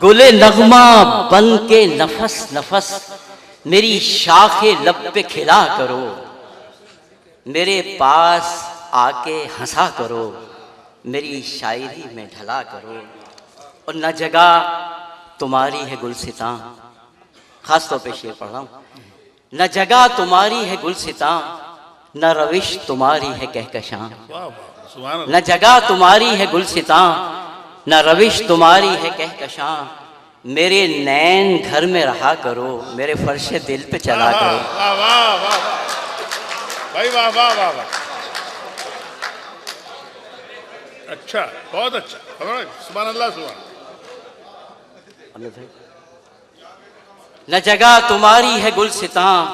गुले नगमा बन के नफस नफस मेरी शाखे लब पे खिला करो, मेरे पास आके हंसा करो, मेरी शायरी में ढला करो। और न जगह तुम्हारी है गुलसितां, खास तौर पे शेर पढ़ रहा हूँ। न जगह तुम्हारी है गुलसितां, न रविश तुम्हारी है कहकशां। न जगह तुम्हारी है गुलसितां, न रविश तुम्हारी है कहकशां। मेरे नैन घर में रहा करो, मेरे फर्शे दिल पे चला करो। वाह वाह वाह भाई, वाह वाह वाह वाह, अच्छा, बहुत अच्छा, सुभान अल्लाह सुभान। न जगह तुम्हारी है गुलसितां,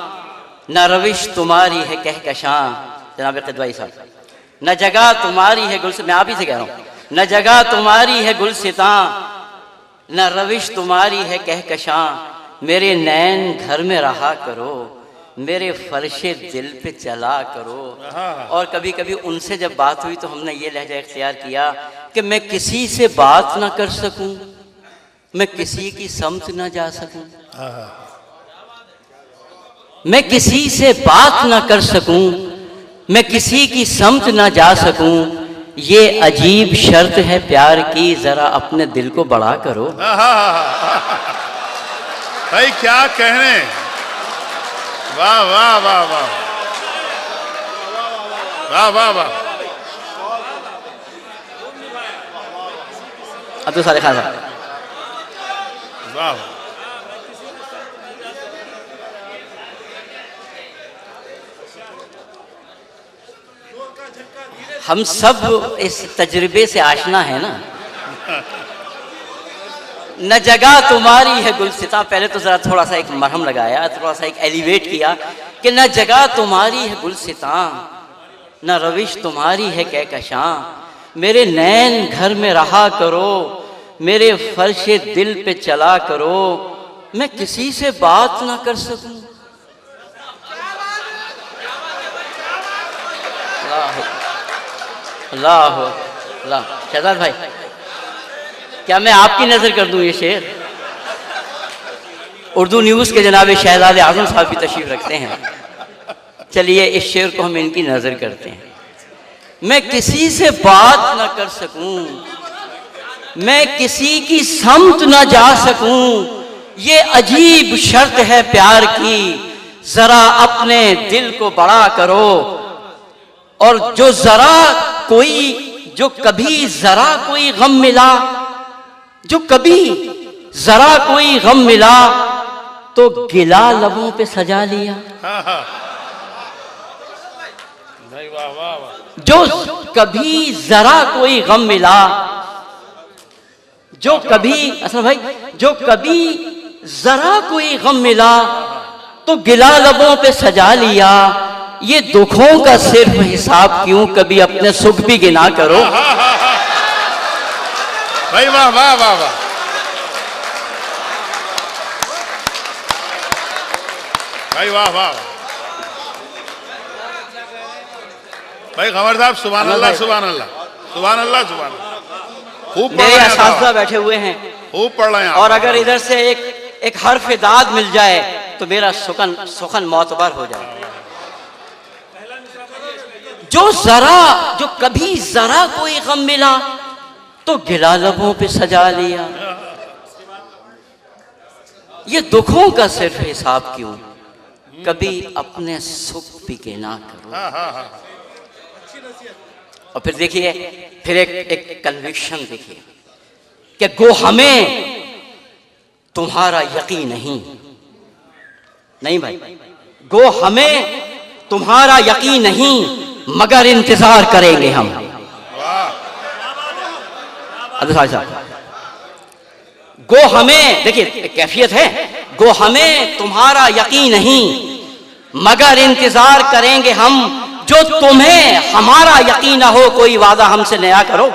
न रविश तुम्हारी है कहकशां। जनाब क़िदवाई साहब, न जगह तुम्हारी है गुलसितां, मैं आप ही से कह रहा हूँ। न जगह तुम्हारी है गुलसितां, न रविश तुम्हारी है कहकशां। मेरे नैन घर में रहा करो, मेरे फर्शे दिल पे चला करो। और कभी कभी उनसे जब बात हुई तो हमने ये लहजा इख्तियार किया कि मैं किसी से बात ना कर सकूं, मैं किसी की समझ ना जा सकूं, मैं किसी से बात ना कर सकूं, मैं किसी की समझ ना जा सकूं। ये अजीब शर्त है प्यार की, जरा अपने दिल को बड़ा करो। भाई क्या कहने, वाह वाह वाह वाह वाह वाह वाह। अब्दुल सादिक खान साहब, वाह, हम सब इस तजुर्बे से आशना है ना। न जगह तुम्हारी है गुलसितां, पहले तो जरा थोड़ा सा एक मरहम लगाया, थोड़ा सा एक एलिवेट किया कि न जगह तुम्हारी है गुलसितां, न रविश तुम्हारी है कहकशां। मेरे नैन घर में रहा करो, मेरे फर्शे दिल पे चला करो। मैं किसी से बात ना कर सकूं, अल्लाह अल्लाह। शहजाद भाई, क्या मैं आपकी नजर कर दूं ये शेर? उर्दू न्यूज़ के जनाब शहजाद आजम साहब भी तशरीफ रखते हैं। चलिए इस शेर को हम इनकी नजर करते हैं। मैं किसी से बात ना कर सकूं, मैं किसी की समझ ना जा सकूं। ये अजीब शर्त है प्यार की, जरा अपने दिल को बड़ा करो। और जो कभी जरा कोई गम मिला, जो कभी जरा कोई गम मिला, तो गिला लबों पे सजा लिया। वाह वाह वाह। जो कभी जरा कोई गम मिला, जो कभी, असल भाई, जो कभी जरा कोई गम मिला, तो गिला लबों पे सजा लिया। ये दुखों का सिर्फ हिसाब क्यों, कभी अपने सुख भी गिना करो। भाई वाह वाह वाह वाह, भाई वाह वाह भाई। कमर साहब सुभान अल्लाह सुभान अल्लाह सुभान अल्लाह सुभान अल्लाह। खूब मेरे असातिज़ा बैठे हुए हैं, खूब पढ़ रहे हैं। और अगर इधर से एक हर्फ दाद मिल जाए तो मेरा सुखन मोतबर हो जाए। जो कभी जरा कोई गम मिला, तो गिला लबों पे सजा लिया। ये दुखों का सिर्फ हिसाब क्यों, कभी अपने सुख भी गिना करो। और फिर देखिए, फिर एक कन्विक्शन देखिए कि गो हमें तुम्हारा यकीन नहीं भाई, गो हमें तुम्हारा यकीन नहीं, मगर इंतजार करेंगे हम। अब्दुल साहब, गो हमें, देखिए कैफियत है, गो हमें तुम्हारा यकीन नहीं, मगर इंतजार करेंगे हम। जो तुम्हें हमारा यकीन न हो, कोई वादा हमसे नया करो।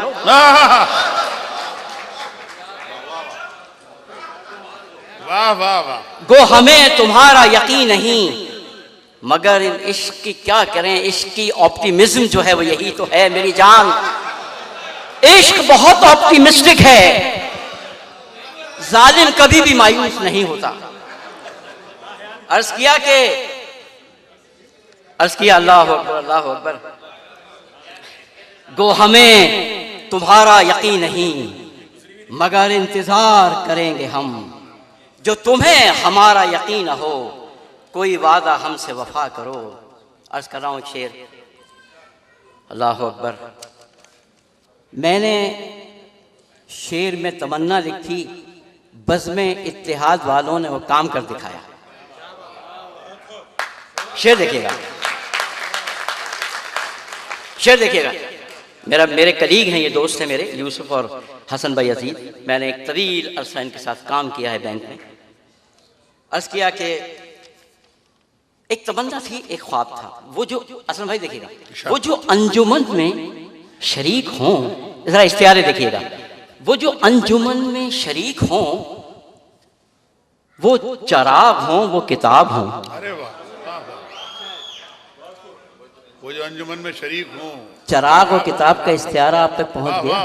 वाह वाह वाह। गो हमें तुम्हारा यकीन नहीं, मगर इश्क की क्या करें, इश्क की ऑप्टिमिज्म जो है वो यही तो है मेरी जान। इश्क बहुत ऑप्टिमिस्टिक है, जालिम कभी भी मायूस नहीं होता। अर्ज किया अल्लाह अकबर। गो हमें तुम्हारा यकीन नहीं, मगर इंतजार करेंगे हम। जो तुम्हें हमारा यकीन हो, कोई वादा हमसे वफा करो। अर्ज कर रहा हूँ शेर, अल्लाह अकबर। मैंने शेर में तमन्ना लिखी, बज़्म इत्तेहाद वालों ने वो काम कर दिखाया। शेर देखिएगा, शेर देखिएगा। मेरे कलीग हैं, ये दोस्त हैं मेरे, यूसुफ और हसन भाई अजीज। मैंने एक तवील अरसा इनके साथ काम किया है बैंक में। अर्ज किया कि एक तमन्ना थी, एक ख्वाब था। वो जो हसन भाई देखिएगा, वो जो अंजुमन में शरीक हों, जरा इश्तिहार देखिएगा, वो जो अंजुमन में शरीक हों, वो चराग हों, वो किताब हों। अरे वाह, वो जो अंजुमन में शरीक हूँ, चराग और किताब का इश्तिहारा आप तक पहुंच गया।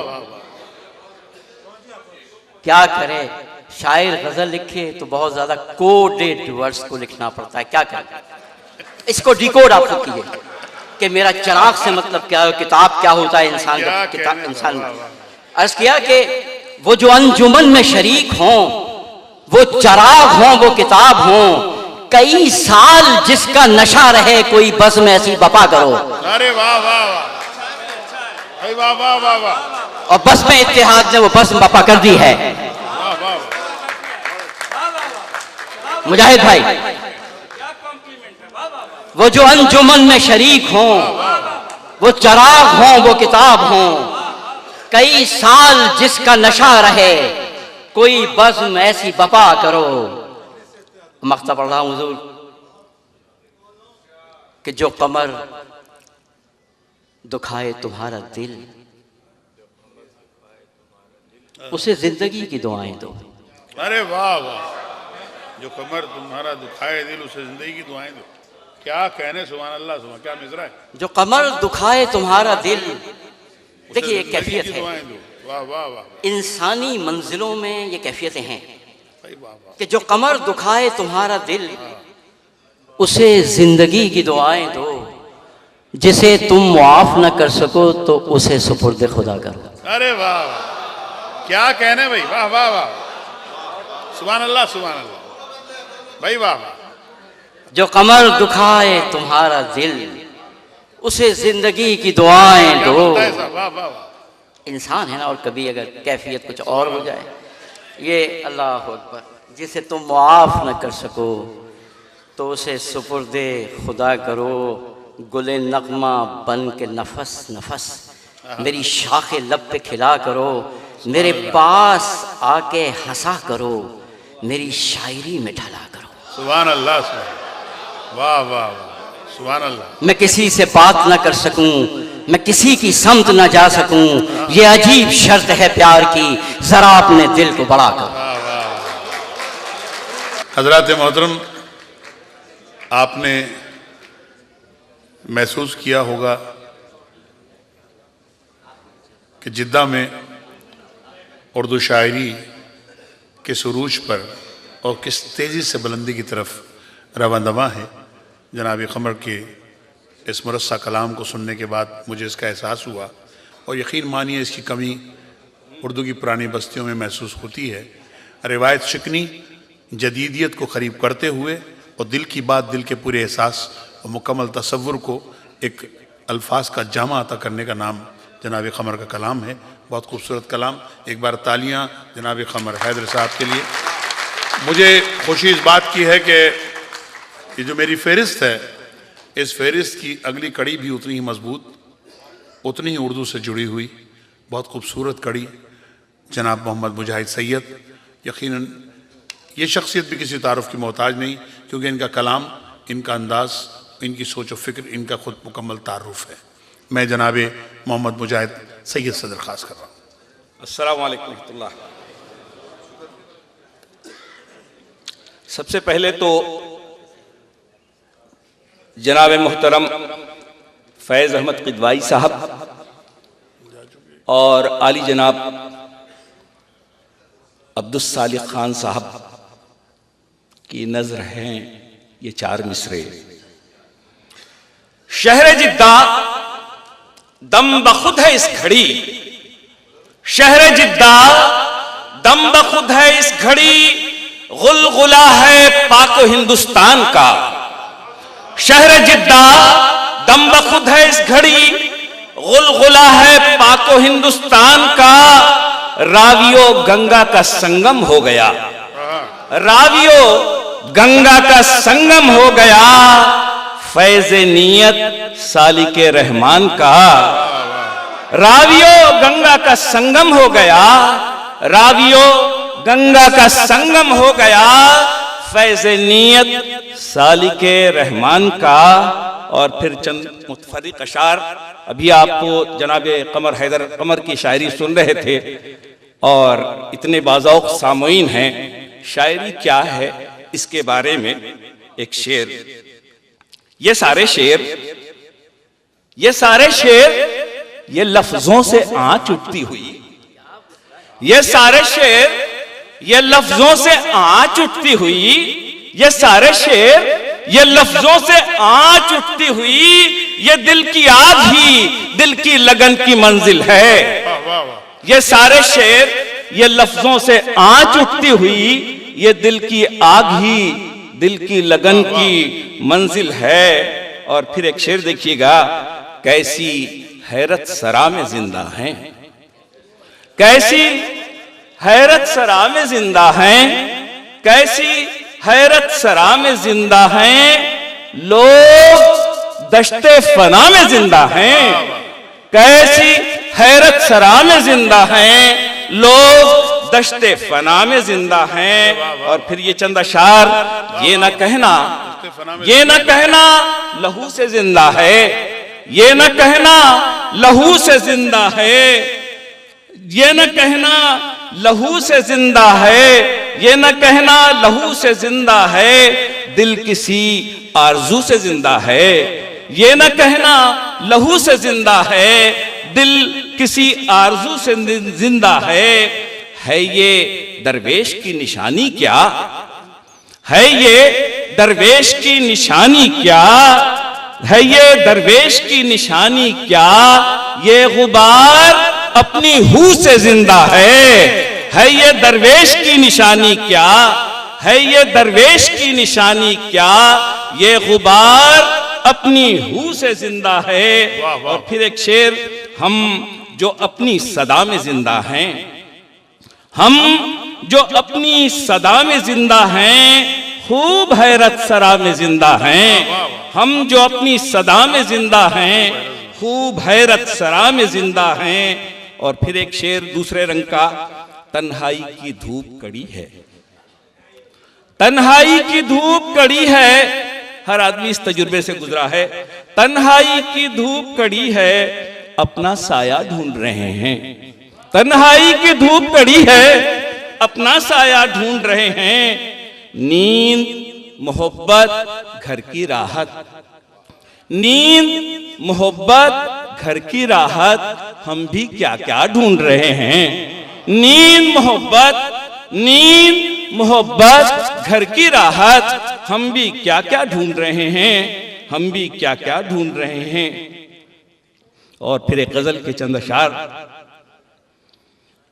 क्या करे, शायर गजल लिखे तो बहुत ज्यादा कोडेड वर्ड्स को लिखना पड़ता है। क्या करे, इसको डिकोड आप लोग कीजिए कि मेरा चराग से मतलब क्या है, किताब क्या होता है इंसान का, किताब इंसान। अर्ज किया कि वो जो अंजुमन में शरीक हों, वो चराग हों, वो किताब हों। कई साल जिसका नशा रहे, कोई बस में ऐसी बपा करो। अरे वाह वाह वाह वाह वाह वाह वाह। और बस में इत्तेहाद ने वो बस में बपा कर दी है। मुजाहिद भाई, वो जो अंजुमन में शरीक हों, वो चराग हों, वो किताब हों। कई साल जिसका नशा रहे, कोई बज़्म ऐसी बपा करो। मक्ता पढ़ रहा हूँ हुजूर कि जो कमर दुखाए तुम्हारा दिल, उसे जिंदगी की दुआएं दो। अरे वाह वाह, जो कमर तुम्हारा दुखाए दिल, उसे जिंदगी की दुआएं दो। क्या कहने, सुभान अल्लाह, सुभान, क्या मिसरा है। जो कमर दुखाए तुम्हारा दिल, देखिए एक कैफियत है। वाह वाह वाह। इंसानी मंजिलों में ये कैफियतें हैं कि जो कमर दुखाए तुम्हारा दिल, उसे जिंदगी की दुआएं दो। जिसे तुम मुआफ न कर सको, तो उसे सुपुर्द खुदा करो। अरे वाह, क्या कहने भाई, वाह वाह वाह, सुभान अल्लाह भाई, वाह वाह। जो कमर दुखाए तुम्हारा दिल, उसे जिंदगी की दुआएं दो। वाह वाह। इंसान है ना, और कभी अगर कैफियत कुछ और हो जाए, ये अल्लाह अकबर। जिसे तुम मुआफ न कर सको, तो उसे सुपुर्दे खुदा करो। गुले नगमा बन के नफस नफस मेरी शाखे लब पे खिला करो। मेरे पास आके हंसा करो, मेरी शायरी में ढला करो। सुभान अल्लाह, वाह वाह वाह, सुभान अल्लाह। मैं किसी से बात न कर सकूं, मैं किसी की समत न जा सकूं, ये अजीब शर्त है प्यार की, जरा अपने दिल को बड़ा करो। हजरात मोहतरम, आपने महसूस किया होगा कि जिद्दा में उर्दू शायरी के सुरूज पर और किस तेज़ी से बुलंदी की तरफ रवां है। जनाब क़मर के इस मुरस्सा कलाम को सुनने के बाद मुझे इसका एहसास हुआ, और यकीन मानिए इसकी कमी उर्दू की पुरानी बस्तियों में महसूस होती है। रिवायत शिकनी जदीदियत को क़रीब करते हुए और दिल की बात, दिल के पूरे एहसास और मुकम्मल तसव्वुर को एक अल्फाज का जामा अता करने का नाम जनाब क़मर का कलाम है। बहुत खूबसूरत कलाम। एक बार तालियां जनाब क़मर हैदर साहब के लिए। मुझे खुशी इस बात की है कि ये जो मेरी फ़हरिस्त है, इस फ़हरिस्त की अगली कड़ी भी उतनी ही मजबूत, उतनी ही उर्दू से जुड़ी हुई बहुत खूबसूरत कड़ी जनाब मोहम्मद मुजाहिद सैयद। यकीनन ये शख्सियत भी किसी तारुफ़ की मोहताज नहीं, क्योंकि इनका कलाम, इनका अंदाज़, इनकी सोच और फ़िक्र इनका ख़ुद मुकम्मल तारुफ़ है। मैं जनाब मोहम्मद मुजाहिद सैयद से दरख्वास्त कर रहा हूँ। अस्सलामु अलैकुम रहमतुल्लाह। सबसे पहले तो जनाब मोहतरम फैज़ अहमद क़िदवाई साहब और आली जनाब अब्दुल सालिक खान साहब की नजर हैं ये 4 मिसरे। शहर जिद्दा दम बखुद है इस घड़ी, शहर जिद्दा दम बखुद है इस घड़ी, गुलगुला है पाको हिंदुस्तान का। शहर जिद्दा दम बखुद है इस घड़ी, गुलगुला है पाको हिंदुस्तान का। रावियो गंगा का संगम हो गया, रावियो गंगा का संगम हो गया, फैज़ नियत सालिके रहमान का। रावियो गंगा का संगम हो गया, रावियो गंगा का संगम हो गया, फैज़ नियत सालिके रहमान का। और फिर चंद मुतफर्रिक अशार, अभी आपको जनाब कमर हैदर कमर की शायरी सुन रहे थे और इतने बाज़ौक़ सामईन हैं। शायरी क्या है इसके बारे में एक शेर, ये सारे शेर ये लफ्जों से आंच उठती हुई, ये सारे शेर ये लफ्जों से आंच उठती हुई, ये सारे शेर ये लफ्जों से आंच उठती हुई, ये दिल की आग ही दिल की लगन की मंजिल है। ये सारे शेर ये लफ्जों से आंच उठती हुई, ये दिल की आग ही दिल की लगन की मंजिल है। और फिर एक शेर देखिएगा, कैसी हैरत सरा में जिंदा हैं, कैसी हैरत सरा में जिंदा हैं, कैसी हैरत सरा में जिंदा हैं, लोग दश्ते फना में जिंदा हैं। कैसी हैरत सरा में जिंदा हैं, लोग दश्ते फना में जिंदा हैं। और फिर ये चंद अशार, ये न कहना, ये न कहना लहू से जिंदा है, ये न कहना लहू से जिंदा है, ये न कहना लहू से जिंदा है, ये न कहना लहू से जिंदा है, दिल किसी आरजू से जिंदा है। ये न कहना लहू से जिंदा है, दिल किसी आरजू से जिंदा है ये दरवेश की निशानी क्या, है ये दरवेश की निशानी क्या, है ये दरवेश की निशानी क्या, ये गुबार अपनी हू से जिंदा है ये दरवेश की निशानी क्या, है ये दरवेश की निशानी क्या, ये गुबार अपनी हू से जिंदा है। और फिर एक शेर, हम जो अपनी सदा में जिंदा हैं, हम जो अपनी सदा में जिंदा हैं, खूब हैरत सरा में जिंदा हैं। हम जो अपनी सदा में जिंदा हैं, खूब हैरत सरा में जिंदा हैं। और फिर एक शेर दूसरे रंग का, तन्हाई की धूप कड़ी है, तन्हाई की धूप कड़ी है, हर आदमी इस तजुर्बे से गुजरा है। तन्हाई की धूप कड़ी है, अपना साया ढूंढ रहे हैं, तन्हाई की धूप कड़ी है, अपना साया ढूंढ रहे हैं। नींद मोहब्बत घर की राहत, नींद मोहब्बत घर की राहत, हम भी क्या क्या ढूंढ रहे हैं। नींद मोहब्बत घर की राहत, हम भी क्या क्या ढूंढ रहे हैं, हम भी क्या क्या ढूंढ रहे हैं। और फिर एक गजल के चंद अशार,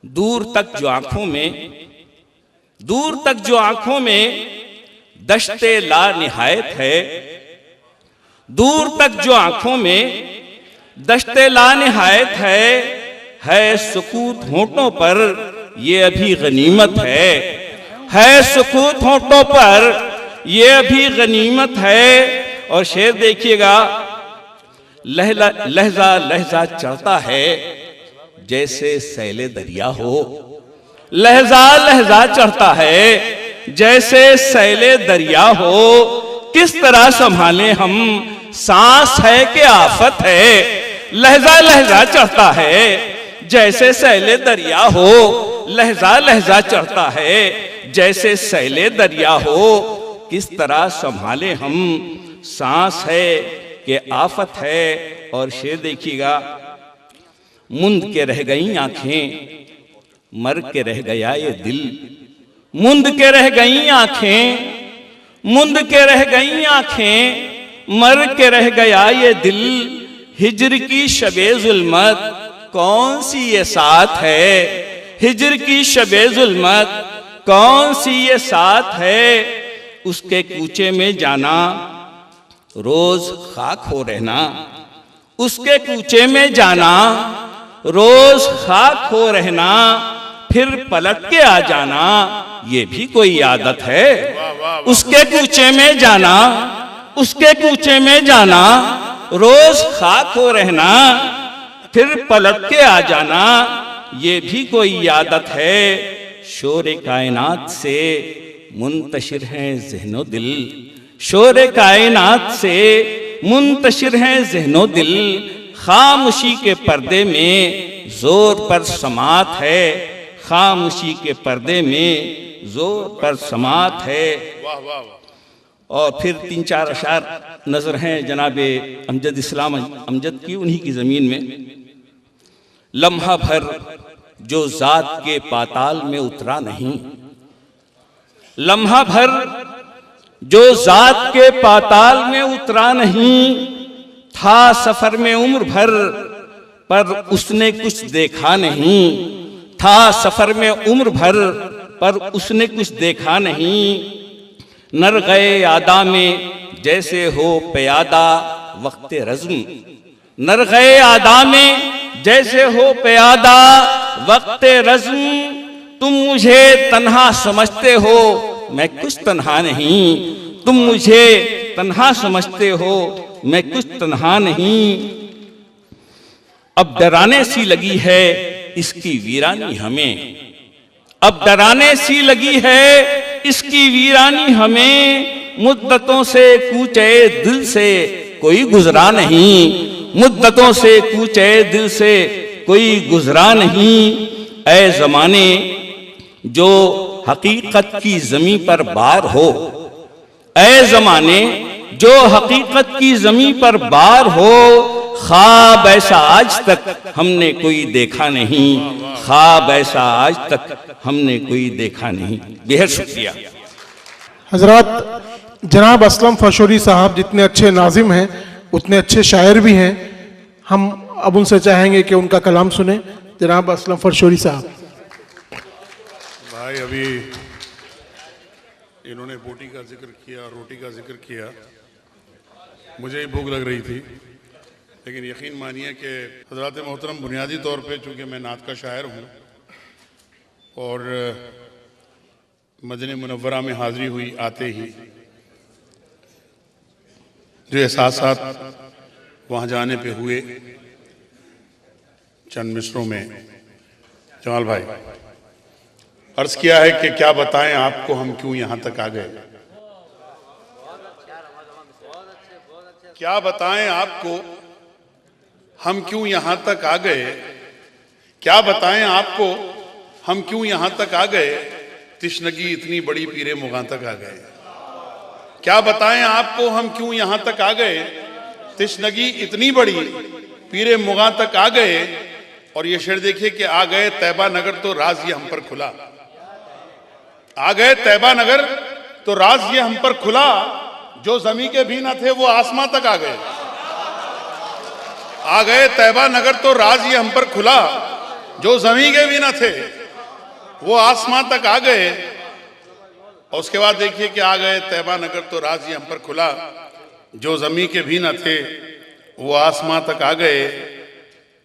दूर तक जो आंखों में, दूर तक जो आंखों में दश्ते ला निहायत है, दूर तक जो आंखों में दश्ते ला निहायत है सुकूत होठों पर ये अभी गनीमत है सुकूत होठों पर ये अभी गनीमत है। और शेर देखिएगा, लहजा लहजा चढ़ता है जैसे सैले दरिया हो, लहजा लहजा चढ़ता है जैसे सैले दरिया हो, किस तरह संभाले हम सांस है कि आफत है। लहजा लहजा चढ़ता है जैसे सैले दरिया हो, लहजा लहजा चढ़ता है जैसे सैले दरिया हो, किस तरह संभाले हम सांस है कि आफत है। और शेर देखिएगा, मुंद के रह गई आंखें, मर के रह गया ये दिल, मुंद के रह गई आंखें, मुंद के रह गई आंखें, मर के रह गया ये दिल। हिज्र की शबे जुल्मत कौन सी ये साथ है, हिज्र की शबे जुल्मत कौन सी ये साथ है। उसके कूचे में जाना रोज खाक हो रहना, उसके कूचे में जाना रोज खाक हो रहना, फिर पलट के आ जाना ये भी कोई आदत है। उसके कूचे में जाना, उसके कूचे में जाना रोज खाक हो रहना, फिर पलट के आ जाना ये भी कोई आदत है। शोरे कायनात से मुंतशिर हैं ज़हनो दिल, शोरे कायनात से मुंतशिर हैं ज़हनो दिल। खामोशी के पर्दे में जोर पर समात है, खामोशी के पर्दे में जोर पर समात है। और फिर 3-4 अशार नजर हैं जनाबे अमजद इस्लाम अमजद की, उन्हीं की जमीन में। लम्हा भर जो जात के पाताल में उतरा नहीं, लम्हा भर जो जात के पाताल में उतरा नहीं, था सफर में उम्र भर पर उसने कुछ देखा नहीं, था सफर में उम्र भर पर उसने कुछ देखा नहीं। नर गए आदा में जैसे हो प्यादा वक्त रज़्म, नर गए आदा में जैसे हो प्यादा वक्त रज़्म। तुम मुझे तन्हा समझते हो मैं कुछ तन्हा नहीं, तुम मुझे तन्हा समझते हो मैं कुछ तन्हा नहीं। अब डराने सी लगी है इसकी वीरानी हमें, अब डराने सी लगी है इसकी वीरानी हमें। मुद्दतों से कूचे दिल से कोई गुजरा नहीं, मुद्दतों से कूचे दिल से कोई गुजरा नहीं। ऐ ज़माने जो हकीकत की ज़मीं पर बार हो, ऐ ज़माने जो हकीकत की ज़मीं पर बार हो। ख्वाब ऐसा आज तक हमने कोई देखा नहीं, ख्वाब ऐसा आज तक हमने कोई देखा नहीं। बेहद शुक्रिया। हजरत जनाब असलम फशोरी साहब जितने अच्छे नाजिम हैं उतने अच्छे शायर भी हैं। हम अब उनसे चाहेंगे कि उनका कलाम सुने। जनाब असलम फशोरी साहब। भाई अभी इन्होंने बोटी का जिक्र किया, रोटी का जिक्र किया, मुझे ही भूख लग रही थी, लेकिन यकीन मानिए कि हज़रात मोहतरम बुनियादी तौर पे चूँकि मैं नात का शायर हूँ और मदीने मुनव्वरा में हाज़िरी हुई आते ही, जो एहसासात वहाँ जाने पे हुए, चंद मिसरों में जमाल भाई अर्ज़ किया है कि क्या बताएं आपको हम क्यों यहाँ तक आ गए, क्या बताएं आपको हम क्यों यहाँ तक आ गए, क्या बताएं आपको हम क्यों यहाँ तक आ गए। तिश्नगी इतनी बड़ी पीरे मुगां तक आ गए, क्या बताएं आपको हम क्यों यहाँ तक आ गए। तिश्नगी इतनी बड़ी पीरे मुगां तक आ गए। और ये शेर देखिए कि आ गए तैबा नगर तो राज ये हम पर खुला, आ गए तैबा नगर तो राज ये हम पर खुला। जो जमी के भी न थे वो आसमां तक आ गए, आ गए तैबा नगर तो राज ये हम पर खुला। जो जमी के भी न थे वो आसमां तक आ गए। और उसके बाद देखिए कि आ गए तैबा नगर तो राज ये हम पर खुला। जो जमी के भी न थे वो आसमां तक आ गए।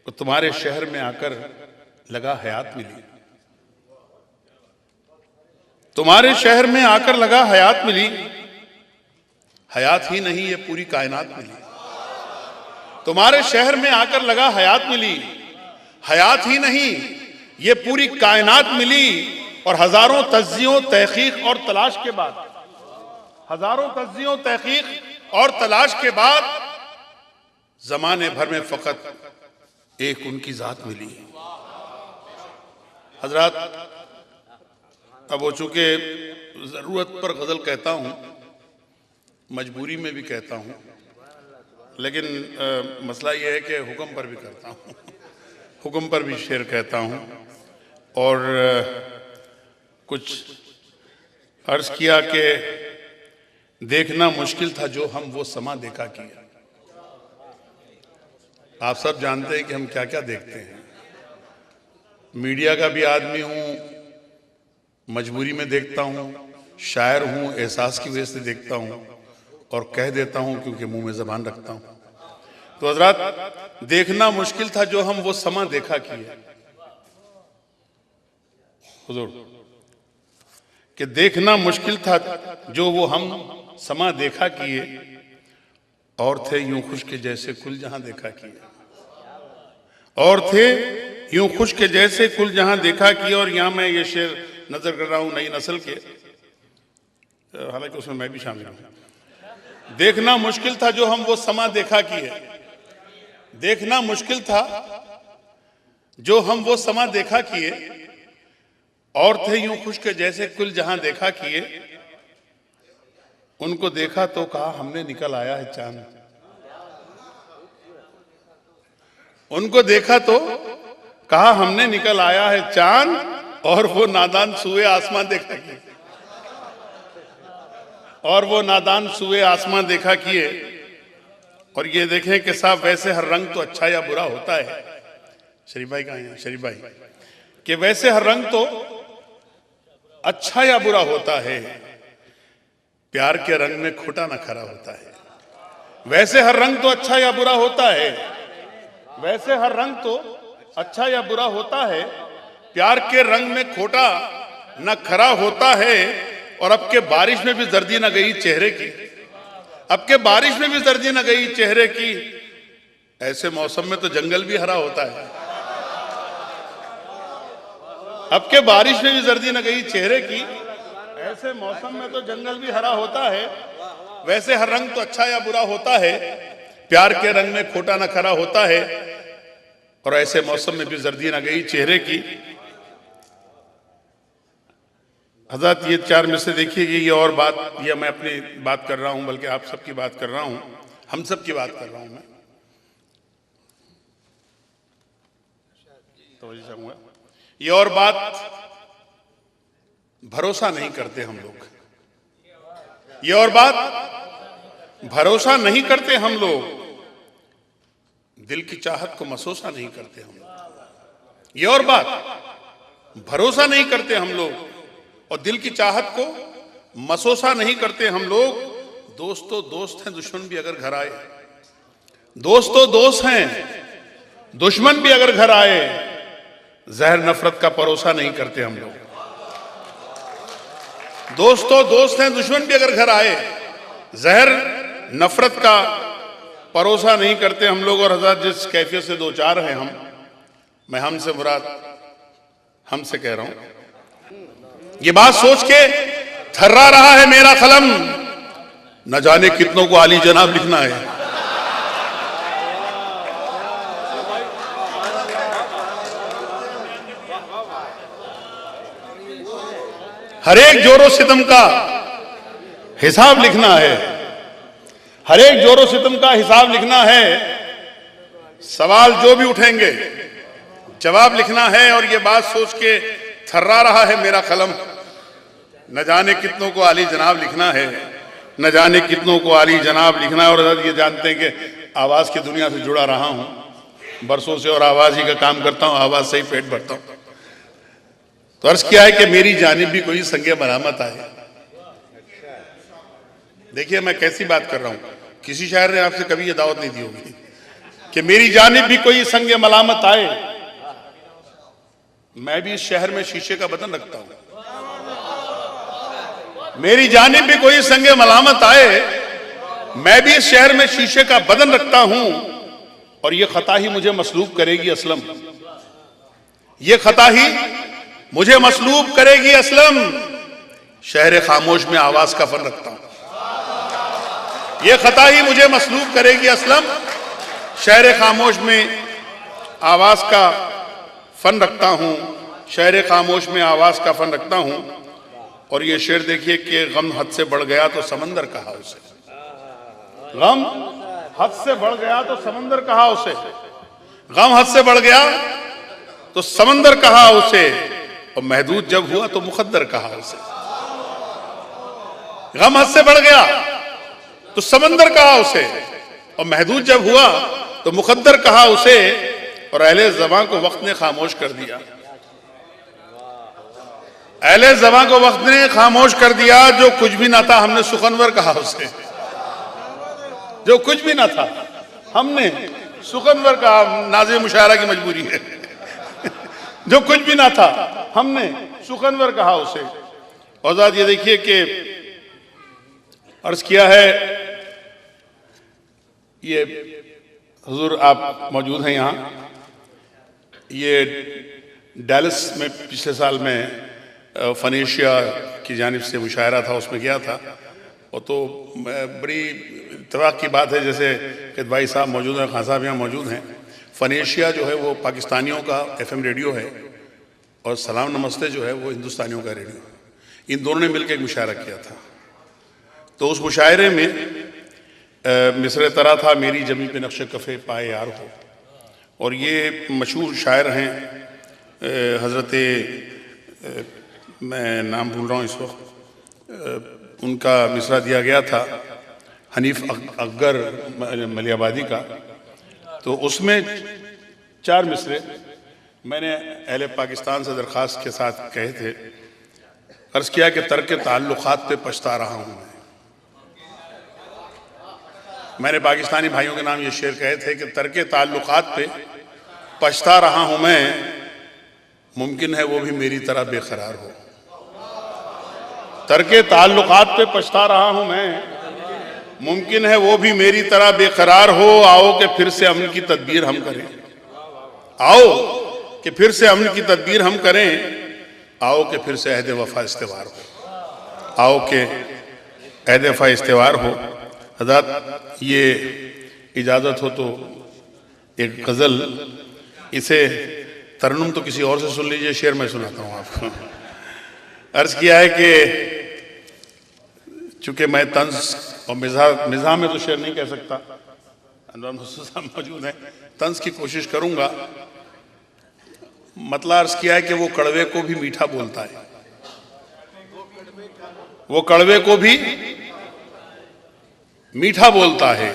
तो तुम्हारे शहर में आकर लगा हयात मिली, तुम्हारे शहर में आकर लगा हयात मिली। हयात ही नहीं ये पूरी कायनात मिली, तुम्हारे शहर में आकर लगा हयात मिली। हयात ही नहीं ये पूरी कायनात मिली। और हजारों तज्जियों तहकीक और तलाश के बाद, हजारों तज्जियों तहकीक और तलाश के बाद जमाने भर में फकत एक उनकी जात मिली। हजरात अब वो चूंकि जरूरत पर गजल कहता हूं, मजबूरी में भी कहता हूं, लेकिन मसला ये है कि हुक्म पर भी करता हूं, हुक्म पर भी शेर कहता हूं। और कुछ अर्ज किया कि देखना मुश्किल था जो हम वो समा देखा किया। आप सब जानते हैं कि हम क्या क्या देखते हैं। मीडिया का भी आदमी हूं, मजबूरी में देखता हूं, शायर हूं, एहसास की वजह से देखता हूं और कह देता हूं क्योंकि मुंह में जबान रखता हूं। तो हजरात, देखना मुश्किल था जो हम वो समा देखा किए। हुजूर कि देखना मुश्किल था जो वो हम समा देखा किए, और थे यूं खुश के जैसे कुल जहां देखा किए। और थे यूं खुश के जैसे कुल जहां देखा किए। और यहां मैं ये शेर नजर कर रहा हूं नई नस्ल के, हालांकि उसमें मैं भी शामिल हूं। देखना मुश्किल था जो हम वो समा देखा किए। देखना मुश्किल था जो हम वो समा देखा किए, और थे यूं खुश के जैसे कुल जहां देखा किए। उनको देखा तो कहा हमने निकल आया है चांद। उनको देखा तो कहा हमने निकल आया है चांद, और वो नादान सुए आसमां देखा किए। और वो नादान सुए आसमां देखा किए। और ये देखें कि साहब वैसे हर रंग तो अच्छा या बुरा होता है। शरीफ भाई कहाँ हैं? शरीफ भाई, कि वैसे हर रंग तो अच्छा या बुरा होता है, प्यार के रंग में खोटा ना खरा होता है। वैसे हर रंग तो अच्छा या बुरा होता है, वैसे हर रंग तो अच्छा या बुरा होता है, प्यार के रंग में खोटा न खरा होता है। और अब के बारिश में भी जर्दी न गई चेहरे की। अब के बारिश में भी जर्दी न गई चेहरे की। ऐसे मौसम में तो जंगल भी हरा होता है। अब के बारिश में भी जर्दी न गई चेहरे की। ऐसे मौसम में तो जंगल भी हरा होता है। वैसे हर रंग तो अच्छा या बुरा होता है, प्यार के रंग में खोटा न खरा होता है। और ऐसे मौसम में भी जर्दी न गई चेहरे की। हज़रत ये चार में से देखिए कि ये और बात, ये मैं अपनी बात कर रहा हूं, बल्कि आप सबकी बात कर रहा हूं, हम सब की बात कर रहा हूं मैं। तो ये और बात, भरोसा नहीं करते हम लोग। ये और बात, भरोसा नहीं करते हम लोग। दिल की चाहत को मसोसा नहीं करते हम लोग। ये और बात, भरोसा नहीं करते हम लोग और दिल की चाहत को मसोसा नहीं करते हम लोग। दोस्त तो दोस्त हैं, दुश्मन भी अगर घर आए। दोस्त तो दोस्त हैं, दुश्मन भी अगर घर आए। जहर नफरत का परोसा नहीं करते हम लोग। दोस्त तो दोस्त हैं, दुश्मन भी अगर घर आए। जहर नफरत का परोसा नहीं करते हम लोग। और हज़रत जिस कैफियत से दो चार हैं हम, मैं हमसे मुराद हमसे कह रहा हूं। ये बात सोच के थर्रा रहा है मेरा कलम, न जाने कितनों को आली जनाब लिखना है। हर एक जोरो सितम का हिसाब लिखना है। हर एक जोरो सितम का हिसाब लिखना है। सवाल जो भी उठेंगे जवाब लिखना है। और ये बात सोच के थर्रा रहा है मेरा कलम, न जाने कितनों को आली जनाब लिखना है। न जाने कितनों को आली जनाब लिखना है। और ये जानते हैं कि आवाज की दुनिया से जुड़ा रहा हूं बरसों से, और आवाज ही का काम करता हूं, आवाज से ही पेट भरता हूं। तो अर्ज किया है कि मेरी जानिब भी कोई संगे मलामत आए। देखिए मैं कैसी बात कर रहा हूं। किसी शायर ने आपसे कभी ये दावत नहीं दी होगी कि मेरी जानिब भी कोई संगे मलामत आए। मैं भी इस शहर में शीशे का बदन रखता हूं। मेरी जानिब भी कोई संगे मलामत आए। मैं भी इस शहर में शीशे का बदन रखता हूं। और ये खता ही मुझे मसलूब करेगी असलम। ये खता ही मुझे मसलूब करेगी असलम। शहर खामोश में आवाज का फन रखता हूं। ये खता ही मुझे मसलूब करेगी असलम। शहर खामोश में आवाज का फन रखता हूं। शहर खामोश में आवाज का फन रखता हूं। और ये शेर देखिए कि गम हद से बढ़ गया तो समंदर कहा उसे। गम हद से बढ़ गया तो समंदर कहा उसे। गम हद से बढ़ गया तो समंदर कहा उसे। और महदूद जब हुआ तो मुकद्दर कहा उसे। गम हद से बढ़ गया तो समंदर कहा उसे, और महदूद जब हुआ तो मुकद्दर कहा उसे, और अहले ज़बां को वक्त ने खामोश कर दिया। अहले ज़बां को वक्त ने खामोश कर दिया, जो कुछ भी ना था हमने सुखनवर कहा उसे। जो कुछ भी ना था हमने सुखनवर कहा, नाज़े मुशायरा की मजबूरी है। जो कुछ भी ना था हमने सुखनवर कहा उसे। औज़ाद ये देखिए कि अर्ज किया है, ये हुजूर आप मौजूद हैं यहाँ, ये डैलस में पिछले साल में फनेशिया की जानिब से मुशायरा था, उसमें गया था। और तो बड़ी इत्तेफाक की बात है जैसे कि भाई साहब मौजूद हैं, खान साहब यहाँ मौजूद हैं। फनेशिया जो है वो पाकिस्तानियों का FM रेडियो है, और सलाम नमस्ते जो है वो हिंदुस्तानियों का रेडियो है। इन दोनों ने मिलकर एक मुशायरा किया था। तो उस मुशायरे में मिसरे तरा था, मेरी जमी पे नक्श कफ़े पाए यार हो। और ये मशहूर शायर हैं हज़रत, मैं नाम भूल रहा हूँ इस वक्त, उनका मिसरा दिया गया था हनीफ अकबर मलियाबादी का। तो उसमें 4 मिसरे मैंने अहले पाकिस्तान से दरख्वास्त के साथ कहे थे। अर्ज़ किया कि तर्क ताल्लुकात पे पछता रहा हूँ मैंने पाकिस्तानी भाइयों के नाम ये शेर कहे थे कि तर्क ताल्लुकात पे पछता रहा हूँ मैं, मुमकिन है वो भी मेरी तरह बेकरार हो। तर्क ताल्लुकात पे पछता रहा हूँ मैं, मुमकिन है वो भी मेरी तरह बेकरार हो। आओ कि फिर से अमन की तदबीर हम करें, आओ कि फिर से अमन की तदबीर हम करें, आओ कि फिर से अहद वफा इस्तेवार हो, आओ कि अहद वफा इस्तेवार हो। हज़रत ये इजाज़त हो तो एक गज़ल, इसे तरन्नुम तो किसी और से सुन लीजिए, शेर मैं सुनाता हूँ आपको। अर्ज़ किया है कि चूँकि मैं तंज़ और मिज़ाह में तो शेर नहीं कह सकता, अनवर मसूद साहब मौजूद हैं, तंज़ की कोशिश करूँगा। मतलब अर्ज़ किया है कि वो कड़वे को भी मीठा बोलता है, वो कड़वे को भी मीठा बोलता है,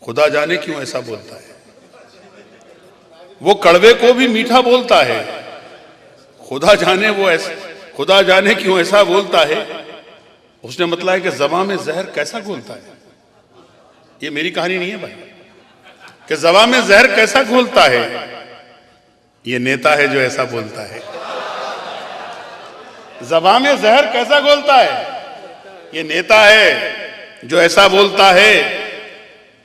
खुदा जाने क्यों ऐसा बोलता है। वो कड़वे को भी मीठा बोलता है, खुदा जाने क्यों ऐसा बोलता है। उसने मतलब है कि ज़बां में जहर कैसा घोलता है। ये मेरी कहानी नहीं है भाई, कि ज़बां में जहर कैसा घोलता है, ये नेता है जो ऐसा बोलता है। ज़बां में जहर कैसा घोलता है, ये नेता है जो ऐसा बोलता है।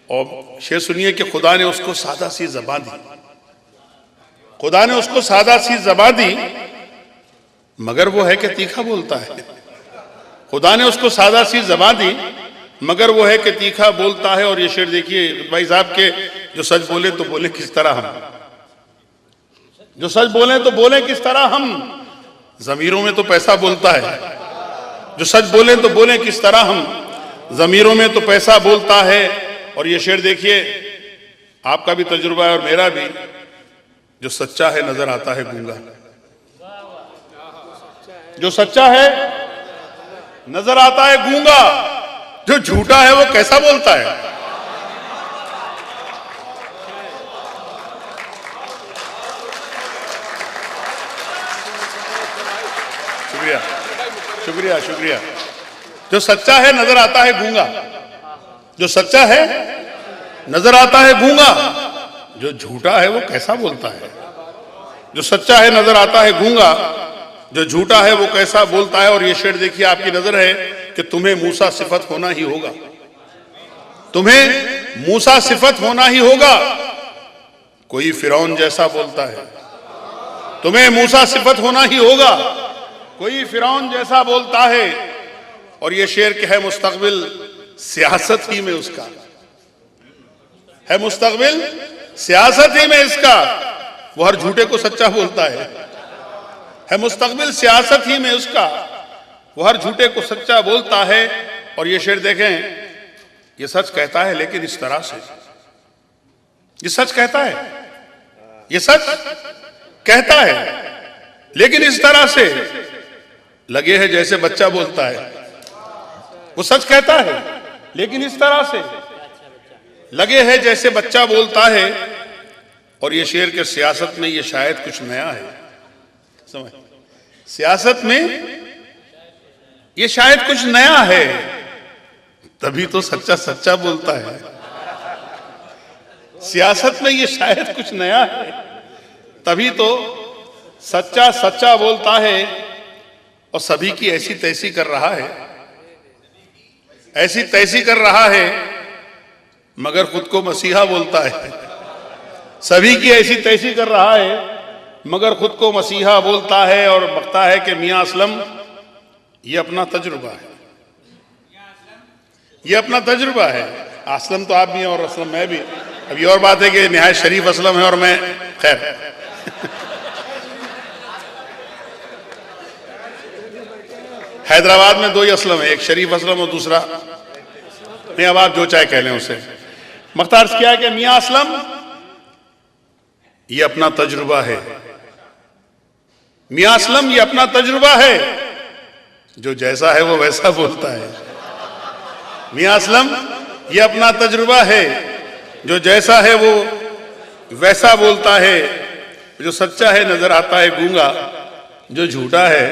और शेर सुनिए कि खुदा ने उसको सादा सी ज़बां दी, खुदा ने उसको सादा सी ज़बां दी, मगर वो है कि तीखा बोलता है। खुदा ने उसको सादा सी ज़बां दी, मगर वो है कि तीखा बोलता है। और ये शेर देखिए भाई साहब के, जो सच बोले तो बोले किस तरह हम, जो सच बोले तो बोले किस तरह हम, ज़मीरों में तो पैसा बोलता है। जो सच बोले तो बोले किस तरह हम, ज़मीरों में तो पैसा बोलता है। और ये शेर देखिए, आपका भी तजुर्बा है और मेरा भी, जो सच्चा है नजर आता है गूंगा, जो सच्चा है नजर आता है गूंगा, जो झूठा है वो कैसा बोलता है। शुक्रिया शुक्रिया शुक्रिया। जो सच्चा है नजर आता है गूंगा, जो सच्चा है नजर आता है गूंगा, जो झूठा है वो कैसा बोलता है। जो सच्चा है नजर आता है गूंगा, जो झूठा है वो कैसा बोलता है। और ये शेर देखिए, आपकी नजर है कि तुम्हें मूसा सिफत होना ही होगा, तुम्हें मूसा सिफत होना ही होगा। कोई फिरौन जैसा बोलता है, तुम्हें मूसा सिफत होना ही होगा, कोई फिरौन जैसा बोलता है। और ये शेर के है मुस्तकबिल सियासत ही में उसका, है मुस्तकबिल सियासत ही में इसका, वो हर झूठे को सच्चा बोलता है मुस्तकबिल सियासत ही में उसका, वो हर झूठे को सच्चा बोलता है। और ये शेर देखें, ये सच कहता है लेकिन इस तरह से, ये सच कहता है, ये सच कहता है लेकिन इस तरह से लगे है जैसे बच्चा बोलता है। वो सच कहता है, लेकिन इस तरह से लगे है जैसे बच्चा बोलता है। और ये शेर के सियासत में ये शायद कुछ नया है। समझ, सियासत में ये शायद कुछ नया है, तभी तो सच्चा सच्चा बोलता है। सियासत में ये शायद कुछ नया है, तभी तो सच्चा सच्चा बोलता है। और सभी की ऐसी तैसी कर रहा है, ऐसी तैसी कर रहा है, मगर खुद को मसीहा बोलता है। सभी की ऐसी तैसी कर रहा है, मगर खुद को मसीहा बोलता है और बकता है कि मियां असलम ये अपना तजुर्बा है, ये अपना तजुर्बा है। असलम तो आप भी हैं और असलम मैं भी। अब ये और बात है कि निहायत शरीफ असलम है और मैं खैर हैदराबाद में दो ही असलम है, एक शरीफ असलम और दूसरा नहीं, अब आप जो चाहे कह लें उसे। मख्तार क्या है कि मियां असलम ये अपना तजुर्बा है, मियां असलम ये अपना तजुर्बा है, जो जैसा है वो वैसा बोलता है। मियां असलम ये अपना तजुर्बा है, जो जैसा है वो वैसा बोलता है। जो सच्चा है नजर आता है गूंगा, जो झूठा है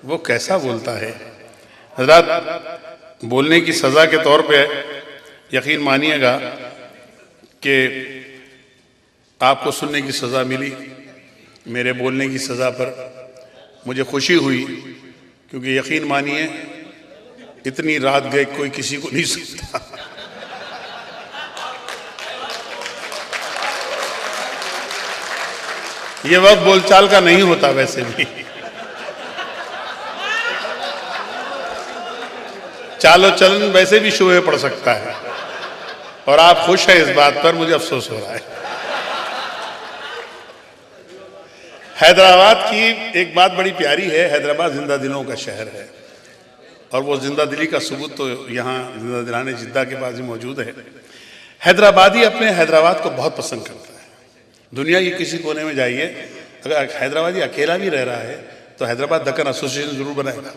वो कैसा बोलता है। हज़रात, बोलने की सजा के तौर पे यकीन मानिएगा कि आपको सुनने की सजा मिली, मेरे बोलने की सजा पर मुझे खुशी हुई, क्योंकि यकीन मानिए इतनी रात गए कोई किसी को नहीं सुनता। ये वक्त बोलचाल का नहीं होता वैसे भी। चालो चलन वैसे भी शुभ पड़ सकता है, और आप खुश हैं इस बात पर, मुझे अफसोस हो रहा है। हैदराबाद की एक बात बड़ी प्यारी है, हैदराबाद जिंदा दिलों का शहर है, और वो जिंदा दिली का सबूत तो यहाँ जिंदा दिलाने जिद्दा के पास ही मौजूद है। हैदराबादी अपने हैदराबाद को बहुत पसंद करता है। दुनिया के किसी कोने में जाइए, अगर हैदराबादी अकेला भी रह रहा है तो हैदराबाद दक्कन एसोसिएशन जरूर बनाएगा।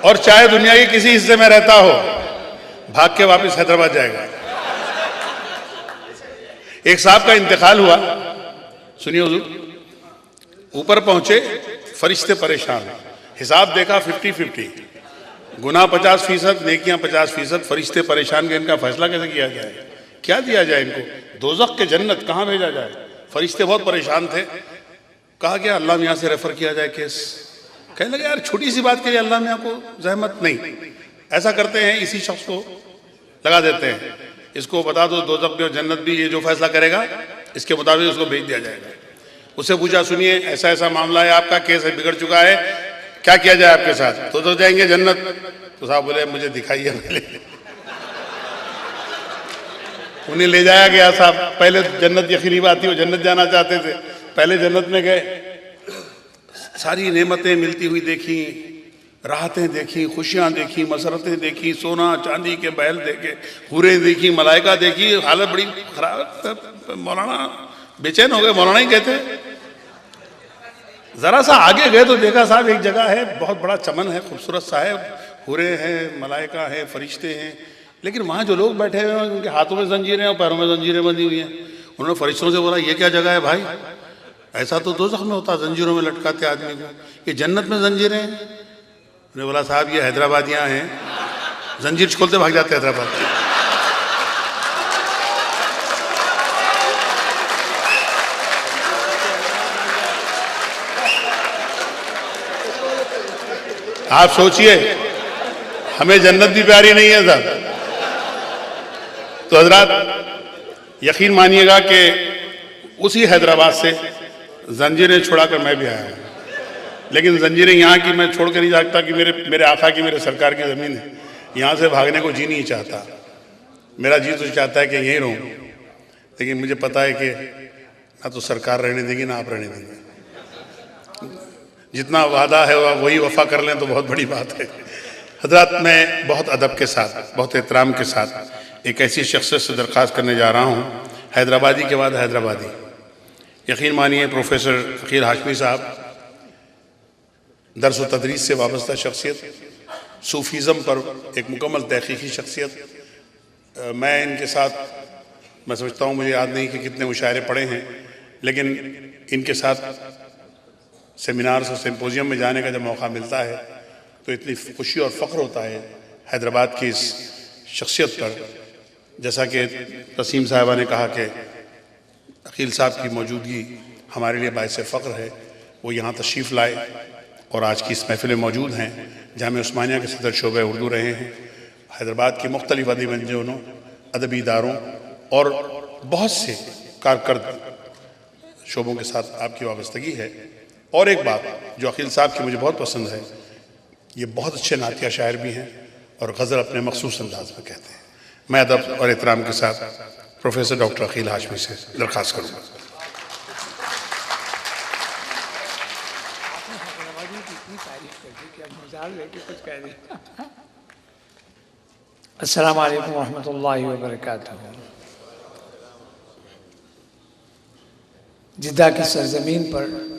और चाहे दुनिया के किसी हिस्से में रहता हो, भाग के वापस हैदराबाद जाएगा। एक साहब का इंतकाल हुआ, सुनिए हुजूर, ऊपर पहुंचे, फरिश्ते परेशान, हिसाब देखा 50-50, गुनाह 50%, नेकियां 50%, फरिश्ते परेशान के इनका फैसला कैसे किया जाए, क्या दिया जाए इनको, दोज़ख के जन्नत कहां भेजा जाए। फरिश्ते बहुत परेशान थे। कहा गया अल्लाह मियां से रेफर किया जाए केस। कहने लगे यार छोटी सी बात के लिए अल्लाह मियां को जहमत नहीं, ऐसा करते हैं इसी शख्स को लगा देते हैं, इसको बता दो दोज़ख भी और जन्नत भी, ये जो फैसला करेगा इसके मुताबिक उसको भेज दिया जाएगा। उससे पूछा सुनिए ऐसा ऐसा मामला है, आपका केस है, बिगड़ चुका है, क्या किया जाए आपके साथ। तो जाएंगे जन्नत। तो साहब बोले मुझे दिखाइए पहले। उन्हें ले जाया गया साहब, पहले जन्नत यकीनी बात थी, वो जन्नत जाना चाहते थे, पहले जन्नत में गए, सारी नेमतें मिलती हुई देखी, राहतें देखी, खुशियां देखी, मसरतें देखी, सोना चांदी के बैल देखे, हूरें देखी, मलाइका देखी, हालत बड़ी खराब। मौलाना बेचैन हो गए, मौलाना ही कहते। जरा सा आगे गए तो देखा साहब एक जगह है, बहुत बड़ा चमन है, खूबसूरत सा है, हूरें हैं, मलाइका है, फरिश्ते हैं, लेकिन वहाँ जो लोग बैठे हुए हैं उनके हाथों में जंजीरें और पैरों में जंजीरें बंधी हुई हैं। उन्होंने फरिश्तों से बोला ये क्या जगह है भाई, ऐसा तो दोज़ख में होता, जंजीरों में लटकाते आदमी को, ये जन्नत में जंजीरें हैं। उन्होंने बोला साहब ये हैदराबादियाँ हैं, जंजीर खोलते भाग जाते हैदराबाद। आप सोचिए हमें जन्नत भी प्यारी नहीं है साहब। तो हजरात यकीन मानिएगा कि उसी हैदराबाद से जंजीरें छुड़ाकर मैं भी आया हूँ, लेकिन जंजीरें यहाँ की मैं छोड़ कर नहीं सकता कि मेरे आका की, मेरे सरकार की ज़मीन है, यहाँ से भागने को जी नहीं चाहता। मेरा जी तो चाहता है कि यहीं रहूँ, लेकिन मुझे पता है कि ना तो सरकार रहने देगी ना आप रहने देंगे। जितना वादा है वही वफा कर लें तो बहुत बड़ी बात है। हजरात, मैं बहुत अदब के साथ, बहुत एहतराम के साथ एक ऐसी शख्सियत से दरख्वास्त करने जा रहा हूँ, हैदराबादी के बाद हैदराबादी। यकीन मानिए प्रोफेसर अकील हाशमी साहब दर्स व तदरीस से वाबस्ता शख्सियत, सूफीज़म पर एक मुकम्मल तहकीकी शख्सियत। मैं इनके साथ, मैं समझता हूँ, मुझे याद नहीं कि कितने मुशायरे पढ़े हैं, लेकिन इनके साथ सेमिनार्स और सिम्पोजियम में जाने का जब मौका मिलता है तो इतनी खुशी और फ़ख्र होता है हैदराबाद की इस शख्सियत पर। जैसा कि तसीम साहिबा ने कहा कि अकील साहब की मौजूदगी हमारे लिए बाइस फ़ख्र है, वो यहाँ तशरीफ़ लाए और आज की इस महफिल में मौजूद हैं। जामिया उस्मानिया के सदर शोबे उर्दू रहे हैं, हैदराबाद के मुख्तलिफ अदबी मंजनों, अदबी इदारों और बहुत से कारकर्द शोबों के साथ आपकी वाबस्तगी है। और एक बात जो अकील साहब की मुझे बहुत पसंद है, ये बहुत अच्छे नातिया शायर भी हैं और गज़ल अपने मखसूस अंदाज में कहते हैं। मैं अदब और एहतराम के साथ प्रोफेसर डॉक्टर अकील हाशमी से दरख्वास्त करूँगा। अस्सलामु अलैकुम रहमतुल्लाहि व बरकातहू। जिद्दा की सरजमीन पर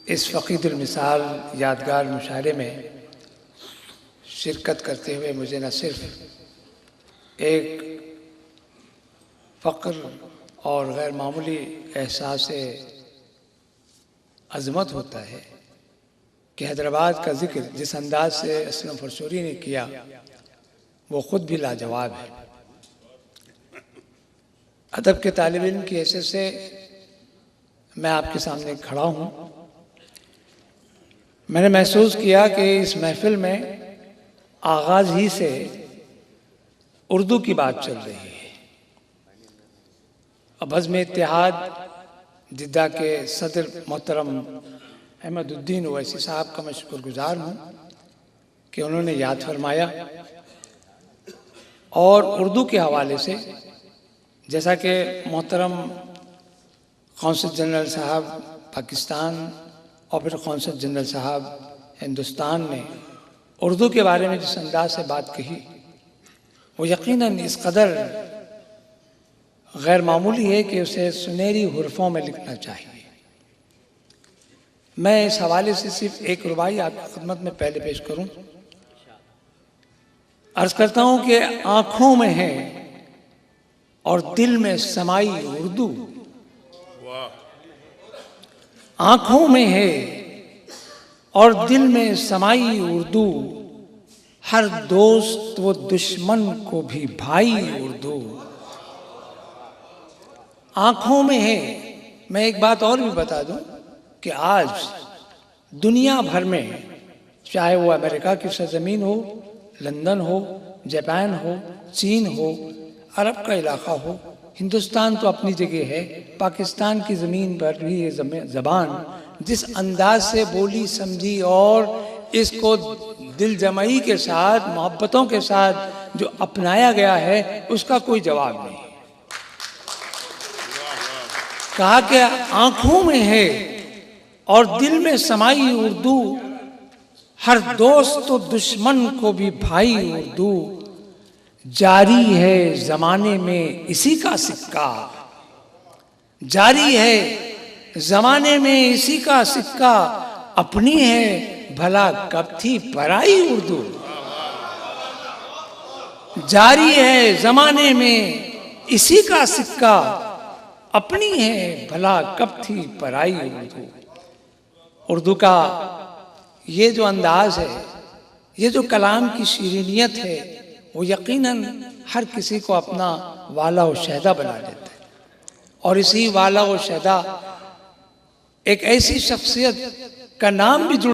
इस फ़क़ीदुल मिसाल यादगार मुशायरे में शिरकत करते हुए मुझे न सिर्फ एक फ़ख्र और गैर मामूली एहसास अज़मत होता है कि हैदराबाद का ज़िक्र जिस अंदाज से असलम फरशोरी ने किया वो ख़ुद भी लाजवाब है। अदब के तालिब इल्म की हैसियत से मैं आपके सामने खड़ा हूँ। मैंने महसूस किया कि इस महफिल में आगाज़ ही से उर्दू की बात चल रही है। अब बज़्म इत्तेहाद जिद्दा के सदर मोहतरम अहमदुद्दीन ओवैसी साहब का मैं शुक्रगुजार हूँ कि उन्होंने याद फरमाया और उर्दू के हवाले से, जैसा कि मोहतरम कौंसल जनरल साहब पाकिस्तान और फिर कौंसल जनरल साहब हिंदुस्तान ने उर्दू के बारे में जिस अंदाज से बात कही वो यकीनन इस कदर गैर मामूली है कि उसे सुनहरी हुर्फों में लिखना चाहिए। मैं इस हवाले से सिर्फ एक रुबाई आपकी खिदमत में पहले पेश करूं। अर्ज करता हूं कि आंखों में है और दिल में समाई उर्दू, आंखों में है और दिल में समाई उर्दू, हर दोस्त व दुश्मन को भी भाई उर्दू। आंखों में है। मैं एक बात और भी बता दूं कि आज दुनिया भर में, चाहे वो अमेरिका की सरजमीन हो, लंदन हो, जापान हो, चीन हो, अरब का इलाका हो, हिंदुस्तान तो अपनी जगह है, पाकिस्तान की ज़मीन पर भी ये ज़बान जिस अंदाज से बोली समझी और इसको दिल जमाई के साथ, मोहब्बतों के साथ जो अपनाया गया है, उसका कोई जवाब नहीं। कहा कि आंखों में है और दिल में समाई उर्दू, हर दोस्त तो दुश्मन को भी भाई उर्दू, जारी है जमाने में इसी का सिक्का, जारी है जमाने में इसी का सिक्का, अपनी है भला कब थी पराई उर्दू। जारी है जमाने में इसी का सिक्का, अपनी है भला कब थी पराई उर्दू। उर्दू का ये जो अंदाज है, ये जो कलाम की शीरीनियत है, वो यकीनन हर किसी को अपना वाला व शहदा बना देता है। और इसी वाला व शहदा एक ऐसी शख्सियत का नाम भी जुड़